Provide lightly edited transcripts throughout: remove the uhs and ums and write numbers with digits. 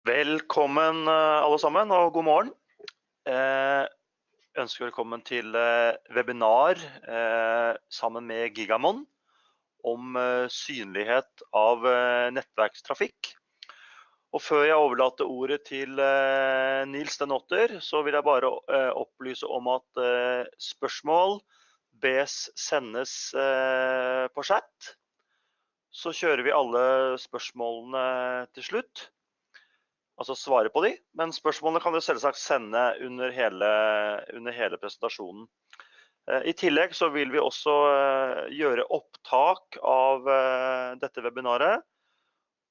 Velkommen alle sammen, og god morgen. Ønsker velkommen til webinar sammen med Gigamon om synlighet av nettverkstrafikk. Og før jeg overlater ordet til Nils den Otter, så vil jeg bare opplyse om at spørsmål bes sendes på chat. Så kjører vi alle spørsmålene til slutt. Altså svare på de, men spørsmålene kan du selvsagt sende under hele presentasjonen. I tillegg så vil vi også gjøre opptak av dette webinaret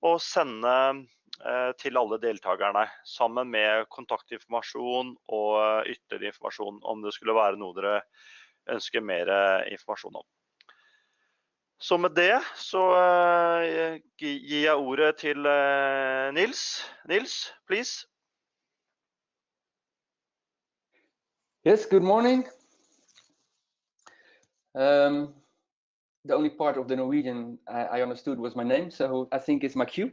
og sende til alle deltakerne sammen med kontaktinformasjon og ytterligere informasjon om det skulle være noe dere ønsker mer informasjon om. Så med det så gir jeg ordet til Nils. Nils, please. Yes, good morning. The only part of the Norwegian I understood was my name, so I think it's my cue.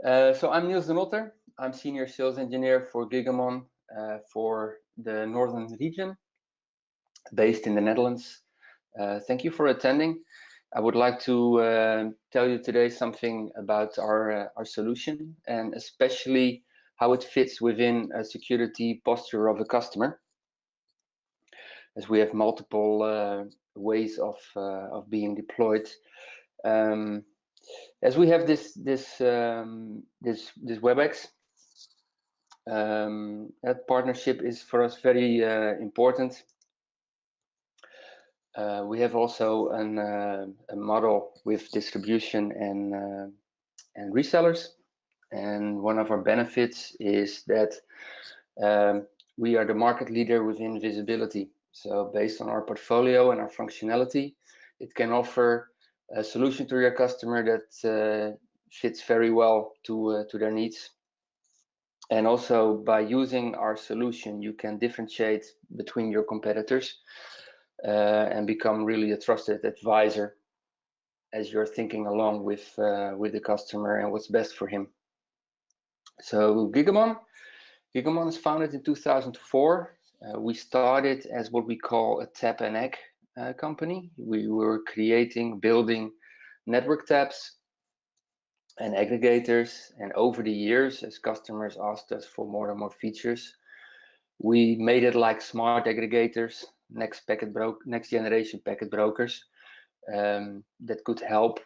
So I'm Niels den Otter. I'm Senior Sales Engineer for Gigamon for the Northern region, based in the Netherlands. Thank you for attending. I would like to tell you today something about our solution, and especially how it fits within a security posture of a customer, as we have multiple ways of being deployed. As we have this WebEx, that partnership is for us very important. We have also a model with distribution and resellers, and one of our benefits is that we are the market leader within visibility. So based on our portfolio and our functionality, it can offer a solution to your customer that fits very well to their needs. And also by using our solution, you can differentiate between your competitors and become really a trusted advisor as you're thinking along with the customer and what's best for him. So Gigamon is founded in 2004. We started as what we call a tap and egg company. We were building network taps and aggregators, and over the years, as customers asked us for more and more features, we made it like smart aggregators, next generation packet brokers that could help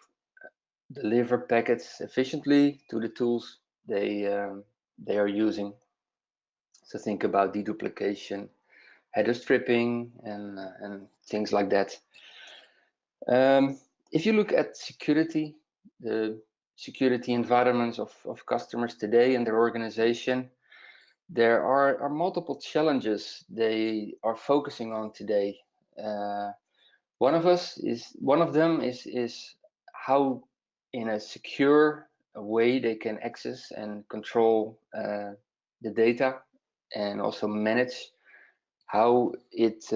deliver packets efficiently to the tools they are using. So think about deduplication, header stripping, and things like that. If you look at security, the security environments of customers today and their organization, there are multiple challenges they are focusing on today. One of them is how, in a secure way, they can access and control the data, and also manage how it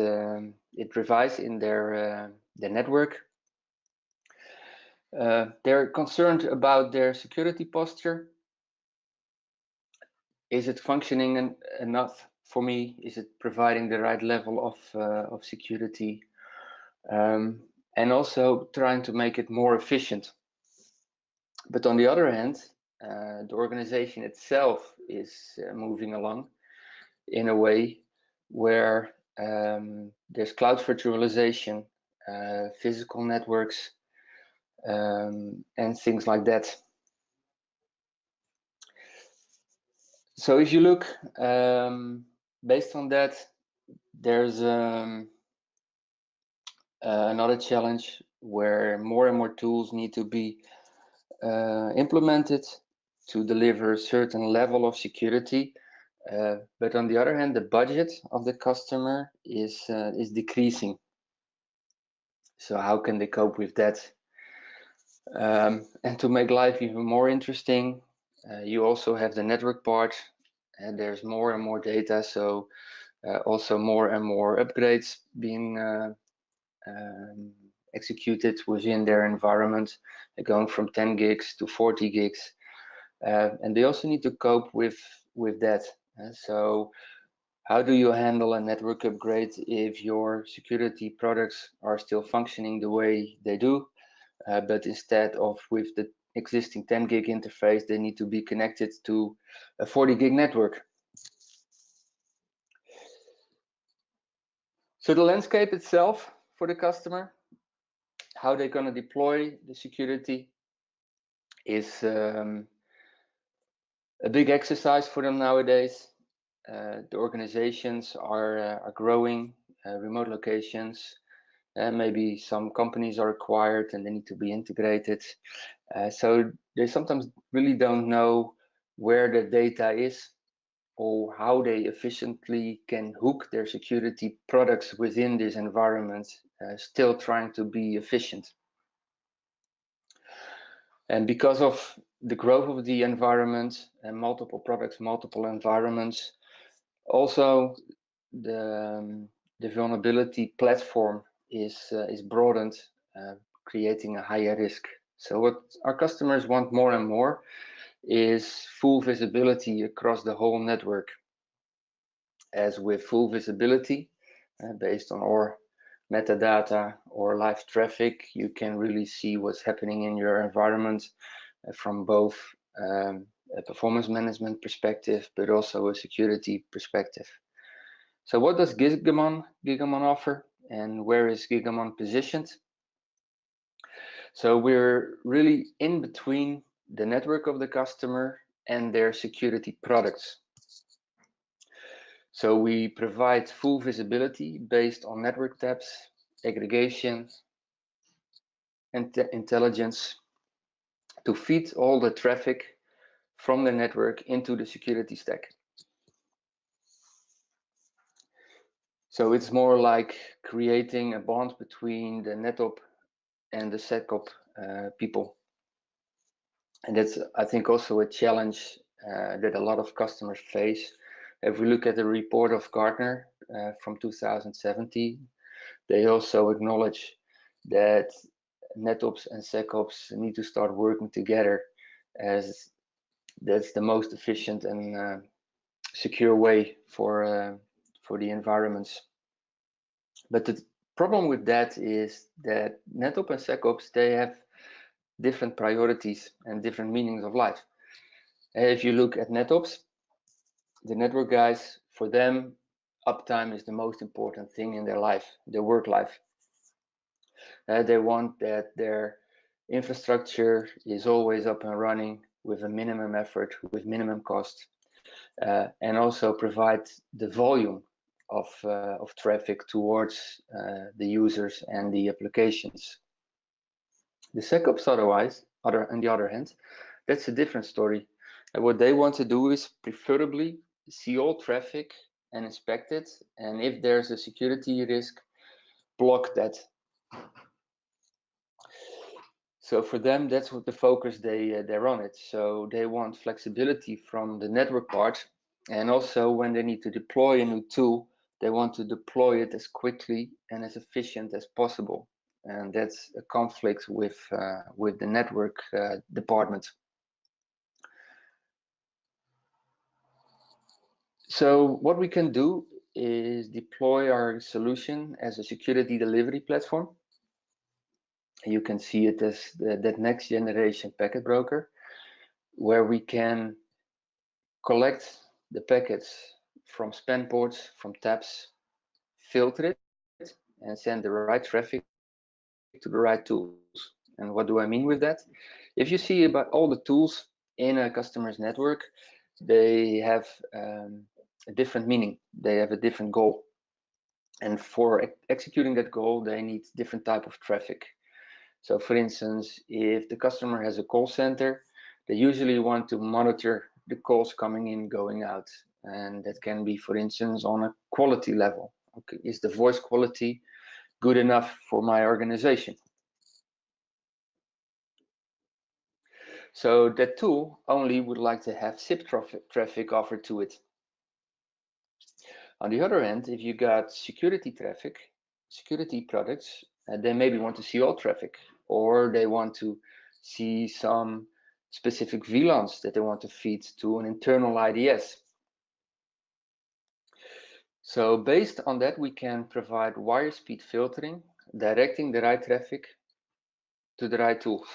resides in their network. They're concerned about their security posture. Is it functioning enough for me? Is it providing the right level of security? And also trying to make it more efficient. But on the other hand, the organization itself is moving along in a way where there's cloud virtualization, physical networks, and things like that. So if you look, based on that, there's another challenge where more and more tools need to be implemented to deliver a certain level of security. But on the other hand, the budget of the customer is decreasing. So how can they cope with that? And to make life even more interesting, you also have the network part, and there's more and more data, so also more and more upgrades being executed within their environment, going from 10 gigs to 40 gigs. and they also need to cope with that. So how do you handle a network upgrade if your security products are still functioning the way they do, but instead of with the existing 10 gig interface, they need to be connected to a 40 gig network? So the landscape itself for the customer, how they're going to deploy the security, is a big exercise for them nowadays. The organizations are growing, remote locations, maybe some companies are acquired and they need to be integrated. So they sometimes really don't know where the data is or how they efficiently can hook their security products within this environment, still trying to be efficient. And because of the growth of the environment and multiple products, multiple environments, also the vulnerability platform is broadened, creating a higher risk. So what our customers want more and more is full visibility across the whole network. As with full visibility, based on our metadata or live traffic, you can really see what's happening in your environment from both a performance management perspective, but also a security perspective. So what does Gigamon offer, and where is Gigamon positioned? So we're really in between the network of the customer and their security products. So we provide full visibility based on network tabs, aggregation, and intelligence to feed all the traffic from the network into the security stack. So it's more like creating a bond between the NetOp and the SecOp people. And that's, I think, also a challenge that a lot of customers face. If we look at the report of Gartner from 2017, they also acknowledge that NetOps and SecOps need to start working together, as that's the most efficient and secure way for the environments. But the problem with that is that NetOps and SecOps, they have different priorities and different meanings of life. If you look at NetOps, the network guys, for them, uptime is the most important thing in their life, their work life. They want that their infrastructure is always up and running with a minimum effort, with minimum cost, and also provide the volume of traffic towards the users and the applications. The SecOps, on the other hand, that's a different story. And what they want to do is preferably see all traffic and inspect it, and if there's a security risk, block that. So for them, that's what the focus they're on it. So they want flexibility from the network part, and also when they need to deploy a new tool, they want to deploy it as quickly and as efficient as possible. And that's a conflict with the network department. So what we can do is deploy our solution as a security delivery platform. You can see it as that next generation packet broker, where we can collect the packets from span ports, from tabs, filter it, and send the right traffic to the right tools. And what do I mean with that? If you see about all the tools in a customer's network, they have a different meaning. They have a different goal. And for executing that goal, they need different type of traffic. So for instance, if the customer has a call center, they usually want to monitor the calls coming in, going out. And that can be, for instance, on a quality level. Okay, is the voice quality good enough for my organization? So that tool only would like to have SIP traffic offered to it. On the other hand, if you got security traffic, security products, they maybe want to see all traffic, or they want to see some specific VLANs that they want to feed to an internal IDS. So based on that, we can provide wire speed filtering, directing the right traffic to the right tools.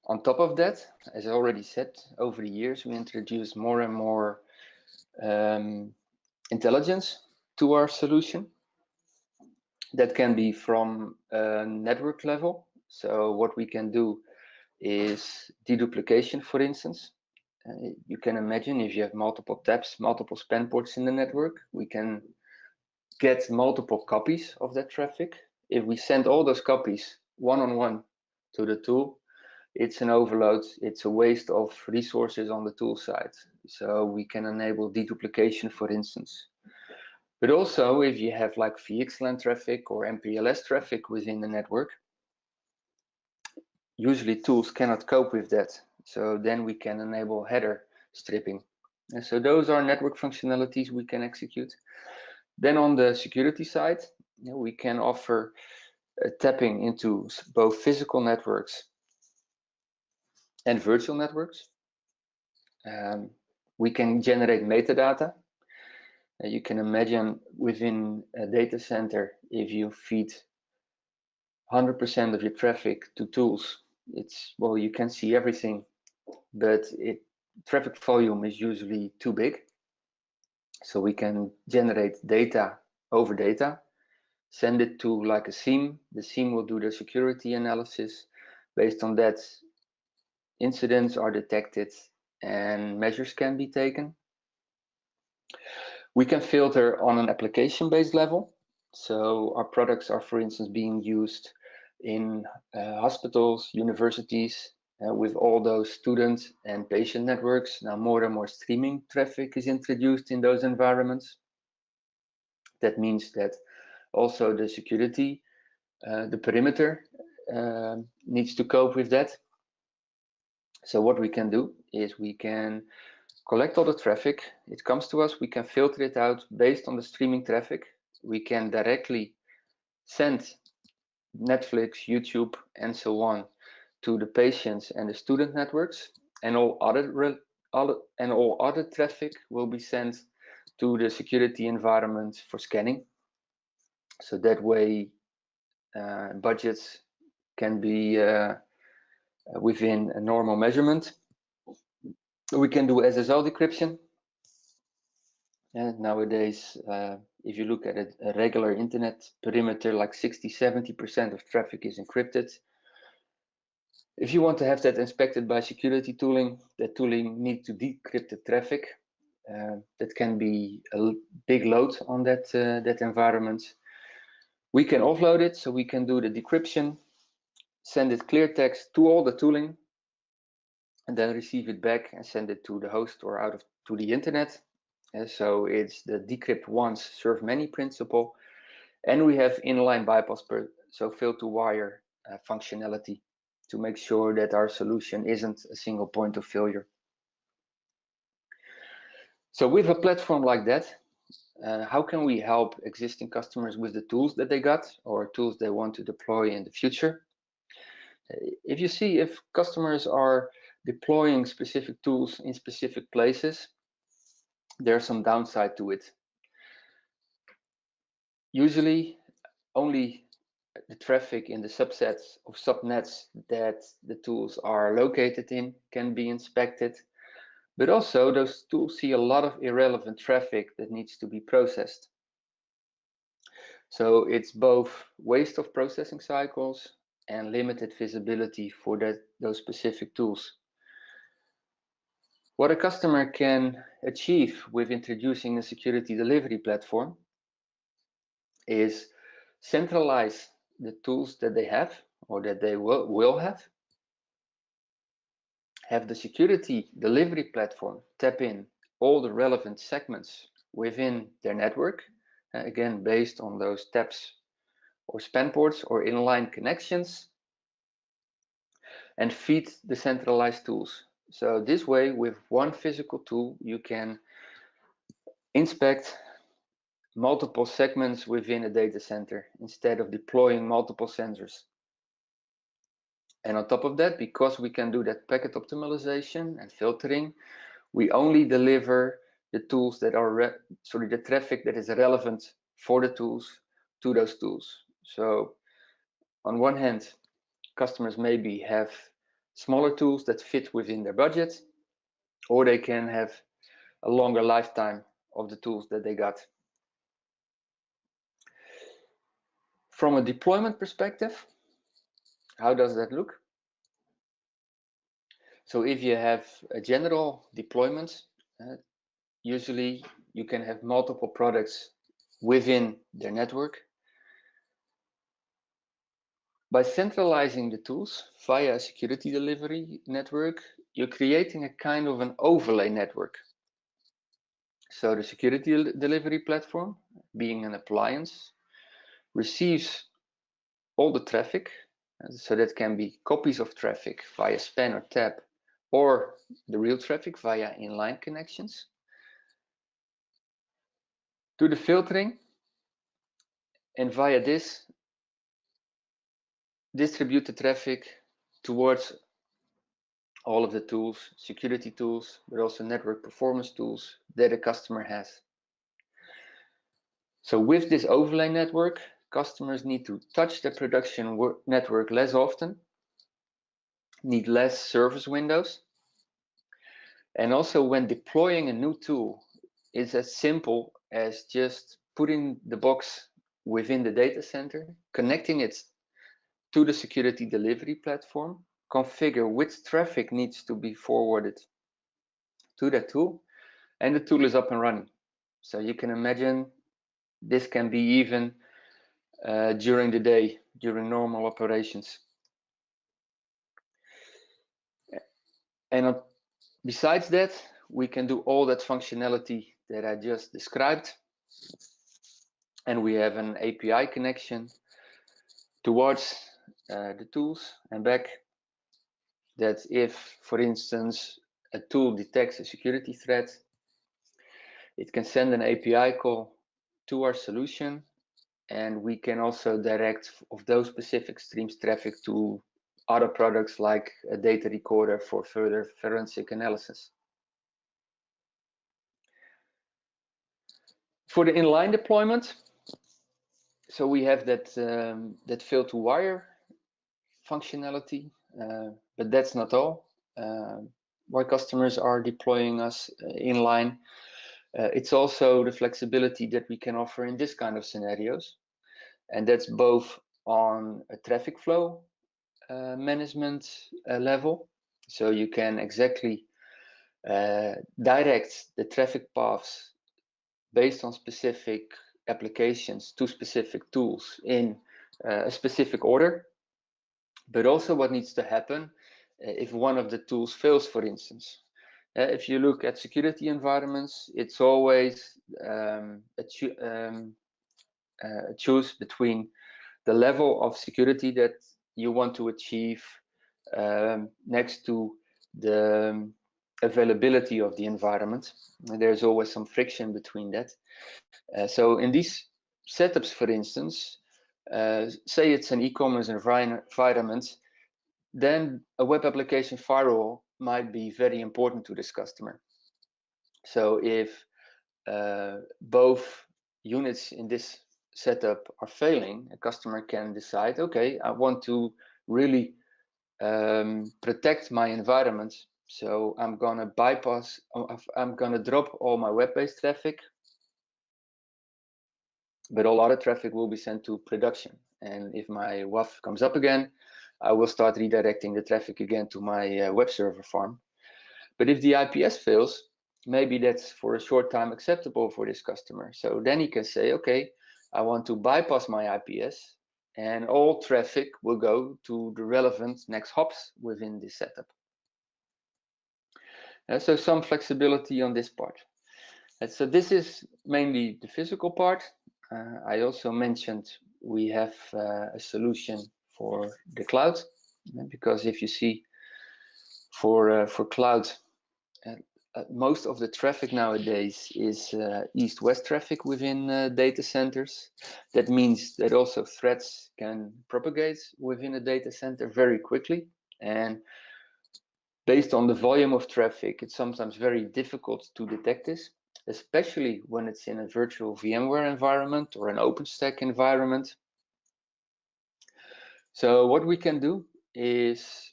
On top of that, as I already said, over the years, we introduced more and more intelligence to our solution. That can be from a network level. So what we can do is deduplication, for instance. You can imagine if you have multiple taps, multiple span ports in the network, we can get multiple copies of that traffic. If we send all those copies one-on-one to the tool, it's an overload, it's a waste of resources on the tool side. So we can enable deduplication, for instance. But also if you have like VXLAN traffic or MPLS traffic within the network, usually tools cannot cope with that. So then we can enable header stripping. And so those are network functionalities we can execute. Then on the security side, we can offer tapping into both physical networks and virtual networks. We can generate metadata. You can imagine within a data center, if you feed 100% of your traffic to tools, it's, well, you can see everything, but traffic volume is usually too big. So we can generate data over data, send it to like a SIEM. The SIEM will do the security analysis. Based on that, incidents are detected and measures can be taken. We can filter on an application-based level. So our products are, for instance, being used in hospitals, universities, with all those student and patient networks. Now more and more streaming traffic is introduced in those environments. That means that also the security, the perimeter needs to cope with that. So what we can do is we can collect all the traffic. It comes to us, we can filter it out based on the streaming traffic. We can directly send Netflix, YouTube, and so on to the patients and the student networks, and all other traffic will be sent to the security environment for scanning. So that way budgets can be within a normal measurement. We can do SSL decryption. And nowadays, if you look at a regular internet perimeter, like 60–70% of traffic is encrypted. If you want to have that inspected by security tooling, that tooling needs to decrypt the traffic. That can be a big load on that environment. We can offload it, so we can do the decryption, send it clear text to all the tooling, and then receive it back and send it to the host or to the internet. So it's the decrypt once, serve many principle, and we have inline bypass, so fail to wire functionality to make sure that our solution isn't a single point of failure. So with a platform like that, how can we help existing customers with the tools that they got or tools they want to deploy in the future? If you see if customers are deploying specific tools in specific places, there's some downside to it. Usually only the traffic in the subsets of subnets that the tools are located in can be inspected, but also those tools see a lot of irrelevant traffic that needs to be processed. So it's both waste of processing cycles and limited visibility for those specific tools. What a customer can achieve with introducing a security delivery platform is centralize the tools that they have or that they will have the security delivery platform tap in all the relevant segments within their network, again based on those taps or span ports or inline connections, and feed the centralized tools. So this way, with one physical tool, you can inspect multiple segments within a data center instead of deploying multiple sensors. And on top of that, because we can do that packet optimization and filtering, we only deliver the tools that are the traffic that is relevant for the tools to those tools. So on one hand, customers maybe have smaller tools that fit within their budget, or they can have a longer lifetime of the tools that they got. From a deployment perspective, how does that look? So if you have a general deployment, usually you can have multiple products within their network. By centralizing the tools via a security delivery network, you're creating a kind of an overlay network. So the security delivery platform, being an appliance, receives all the traffic. So that can be copies of traffic via span or tap, or the real traffic via inline connections. Do the filtering, and via this, distribute the traffic towards all of the tools, security tools, but also network performance tools that a customer has. So with this overlay network, customers need to touch the production network less often, need less service windows, and also when deploying a new tool, it's as simple as just putting the box within the data center, connecting it to the security delivery platform, configure which traffic needs to be forwarded to that tool, and the tool is up and running. So you can imagine this can be even during the day, during normal operations. And besides that, we can do all that functionality that I just described. And we have an API connection towards the tools and back, that if, for instance, a tool detects a security threat, it can send an API call to our solution, and we can also direct of those specific streams traffic to other products like a data recorder for further forensic analysis. For the inline deployment, so we have that fail to wire functionality, but that's not all. Why customers are deploying us inline, it's also the flexibility that we can offer in this kind of scenarios, and that's both on a traffic flow management level. So you can exactly direct the traffic paths based on specific applications to specific tools in a specific order. But also what needs to happen if one of the tools fails, for instance. If you look at security environments, it's always a choose between the level of security that you want to achieve next to the availability of the environment. And there's always some friction between that. So in these setups, for instance, say it's an e-commerce environment, then a web application firewall might be very important to this customer. So if both units in this setup are failing, a customer can decide, okay, I want to really protect my environment, so I'm gonna bypass, I'm gonna drop all my web-based traffic, but all other traffic will be sent to production. And if my WAF comes up again, I will start redirecting the traffic again to my web server farm. But if the IPS fails, maybe that's for a short time acceptable for this customer. So then he can say, okay, I want to bypass my IPS, and all traffic will go to the relevant next hops within this setup. So some flexibility on this part. So this is mainly the physical part. I also mentioned we have a solution for the cloud, because if you see for cloud, most of the traffic nowadays is east-west traffic within data centers. That means that also threats can propagate within a data center very quickly. And based on the volume of traffic, it's sometimes very difficult to detect this, especially when it's in a virtual VMware environment or an OpenStack environment. So what we can do is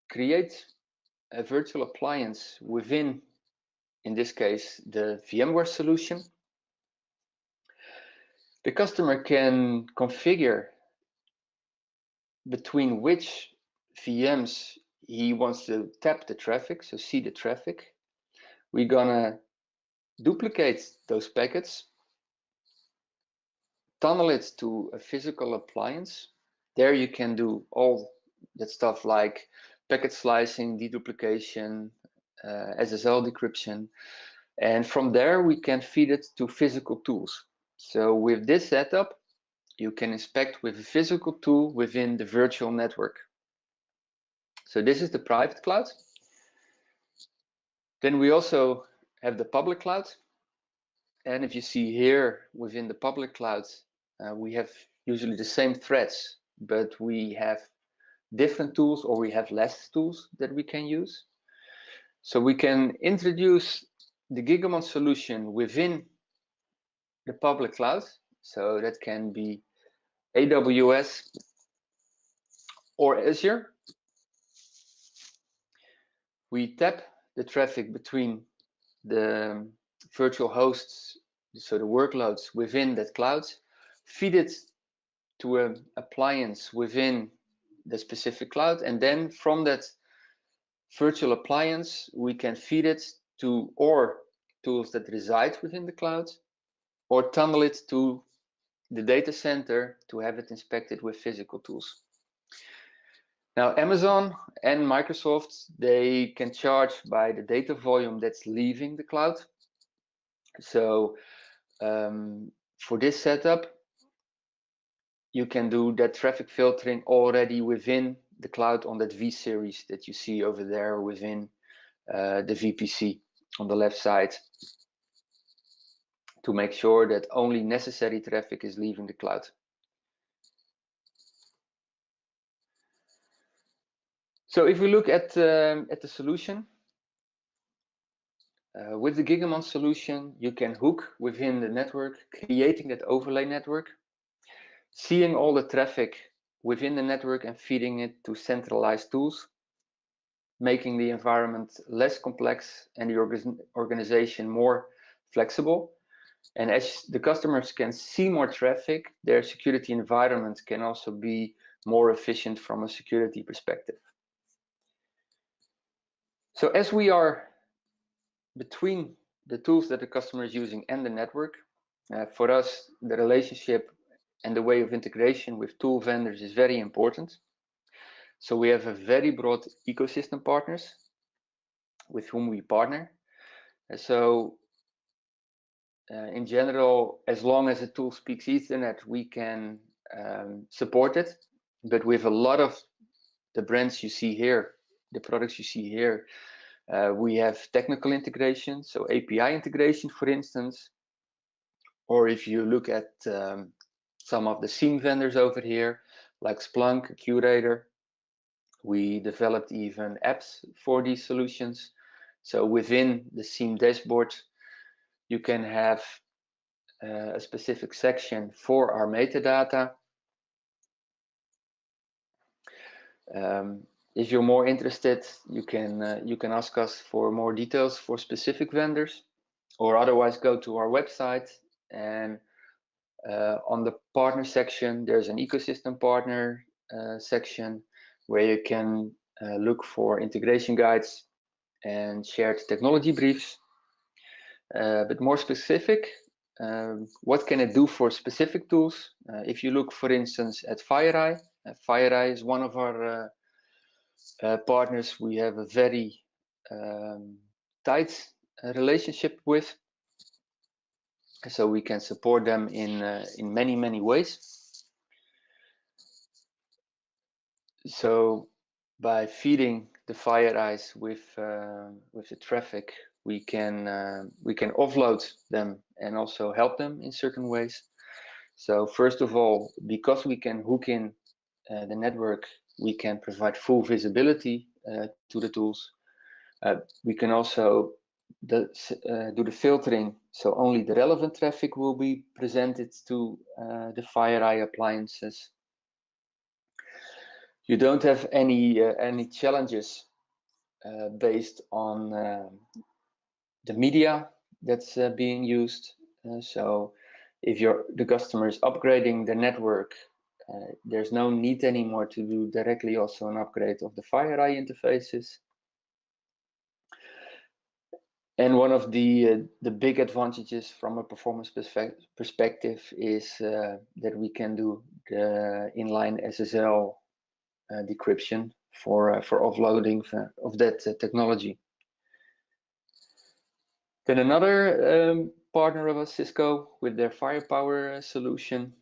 create a virtual appliance within, in this case, the VMware solution. The customer can configure between which VMs he wants to tap the traffic, so see the traffic. We're gonna duplicate those packets, tunnel it to a physical appliance. There you can do all that stuff like packet slicing, deduplication, SSL decryption. And from there, we can feed it to physical tools. So with this setup, you can inspect with a physical tool within the virtual network. So this is the private cloud. Then we also have the public cloud. And if you see here within the public cloud, we have usually the same threads, but we have different tools, or we have less tools that we can use. So we can introduce the Gigamon solution within the public cloud. So that can be AWS or Azure. We tap the traffic between the virtual hosts, so the workloads within that cloud, feed it to an appliance within the specific cloud, and then from that virtual appliance we can feed it to or tools that reside within the cloud, or tunnel it to the data center to have it inspected with physical tools. Now, Amazon and Microsoft, they can charge by the data volume that's leaving the cloud. So for this setup, you can do that traffic filtering already within the cloud on that V-series that you see over there within the VPC on the left side, to make sure that only necessary traffic is leaving the cloud. So if we look at the solution, with the Gigamon solution, you can hook within the network, creating that overlay network, seeing all the traffic within the network and feeding it to centralized tools, making the environment less complex and the organization more flexible. And as the customers can see more traffic, their security environment can also be more efficient from a security perspective. So as we are between the tools that the customer is using and the network, for us, the relationship and the way of integration with tool vendors is very important. So we have a very broad ecosystem partners with whom we partner. So in general, as long as a tool speaks Ethernet, we can support it. But with a lot of the brands you see here, the products you see here, we have technical integration, so API integration, for instance. Or if you look at some of the SIEM vendors over here, like Splunk, Curator, we developed even apps for these solutions. So within the SIEM dashboard, you can have a specific section for our metadata. If you're more interested, you can ask us for more details for specific vendors, or otherwise go to our website, and on the partner section, there's an ecosystem partner section where you can look for integration guides and shared technology briefs. But more specific, what can it do for specific tools? If you look, for instance, at FireEye, FireEye is one of our partners we have a very tight relationship with. So we can support them in many ways. So by feeding the fire eyes with the traffic, we can offload them and also help them in certain ways. So first of all, because we can hook in the network, we can provide full visibility to the tools. We can also do the filtering, so only the relevant traffic will be presented to the fire eye appliances. You don't have any challenges based on the media that's being used. So if the customer is upgrading the network, there's no need anymore to do directly also an upgrade of the fire eye interfaces. And one of the big advantages from a performance perspective is that we can do the inline SSL decryption for offloading of that technology. Then another partner of us, Cisco, with their firepower solution.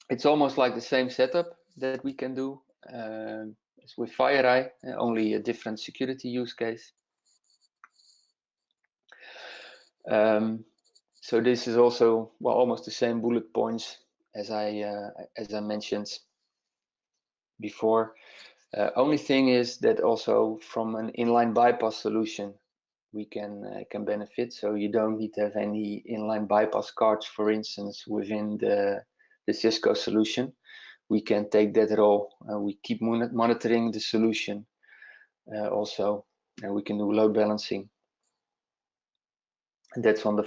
It's almost like the same setup that we can do as with FireEye, only a different security use case. So this is also, well, almost the same bullet points as I mentioned before. Only thing is that also from an inline bypass solution, we can benefit. So you don't need to have any inline bypass cards, for instance, within the Cisco solution. We can take that at all. We keep monitoring the solution also, and we can do load balancing. And that's on the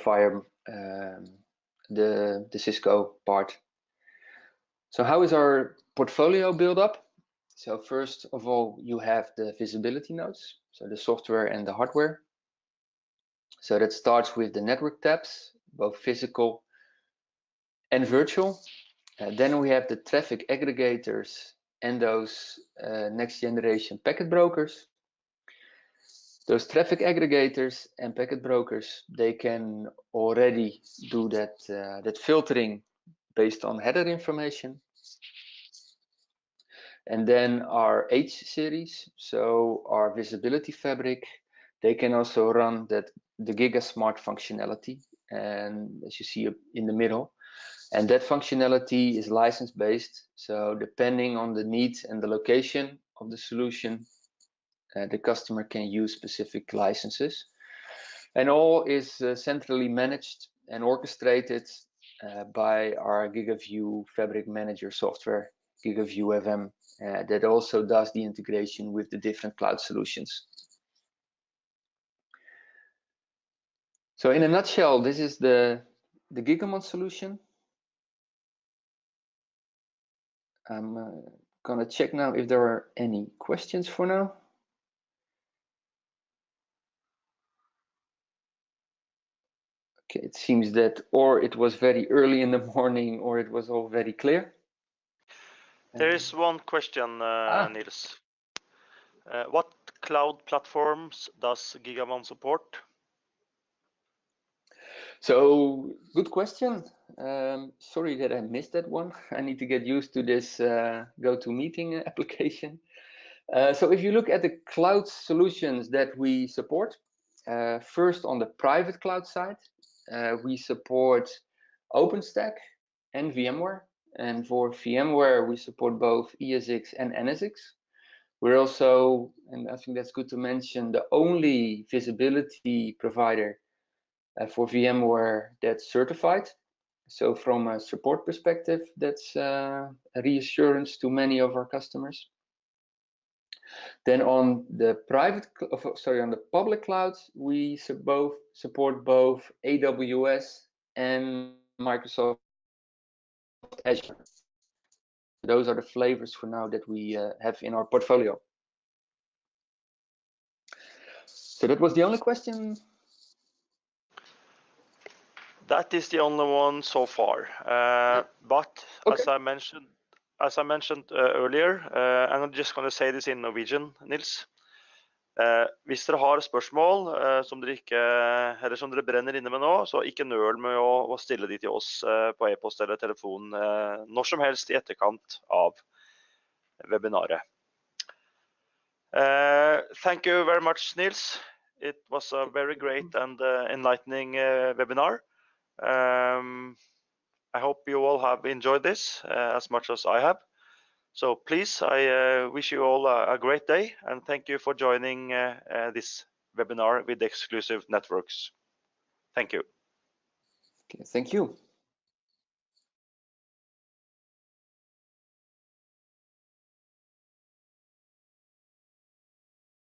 the Cisco part. So how is our portfolio built up? So first of all, you have the visibility nodes, so the software and the hardware. So that starts with the network tabs, both physical and virtual. Then we have the traffic aggregators and those next generation packet brokers. Those traffic aggregators and packet brokers, they can already do that filtering based on header information. And then our H series, so our visibility fabric, they can also run the GigaSmart functionality, and as you see in the middle. And that functionality is license-based, so depending on the needs and the location of the solution, the customer can use specific licenses. And all is centrally managed and orchestrated by our GigaView Fabric Manager software, GigaView FM, that also does the integration with the different cloud solutions. So in a nutshell, this is the Gigamon solution. I'm gonna check now if there are any questions for now. Okay, it seems that or it was very early in the morning or it was all very clear. There is one question, Niels. What cloud platforms does Gigamon support? So good question. Sorry that I missed that one. I need to get used to this GoToMeeting application. So if you look at the cloud solutions that we support, first on the private cloud side, we support OpenStack and VMware. And for VMware, we support both ESX and NSX. We're also, and I think that's good to mention, the only visibility provider for VMware that's certified. So from a support perspective, that's a reassurance to many of our customers. Then on the on the public clouds, we support both AWS and Microsoft Azure. Those are the flavors for now that we have in our portfolio. So that was the only question. That is the only one so far. But okay. As I mentioned earlier, and I'm just going to say this in Norwegian, Nils. Hvis dere har spørsmål som dere brenner inne med nå, så ikke nøl med å stille de til oss på e-post eller telefon når som helst i etterkant av webinaret. Thank you very much, Nils. It was a very great and enlightening webinar. I hope you all have enjoyed this as much as I have. So please, I wish you all a great day, and thank you for joining this webinar with Exclusive Networks. Thank you. Okay, thank you.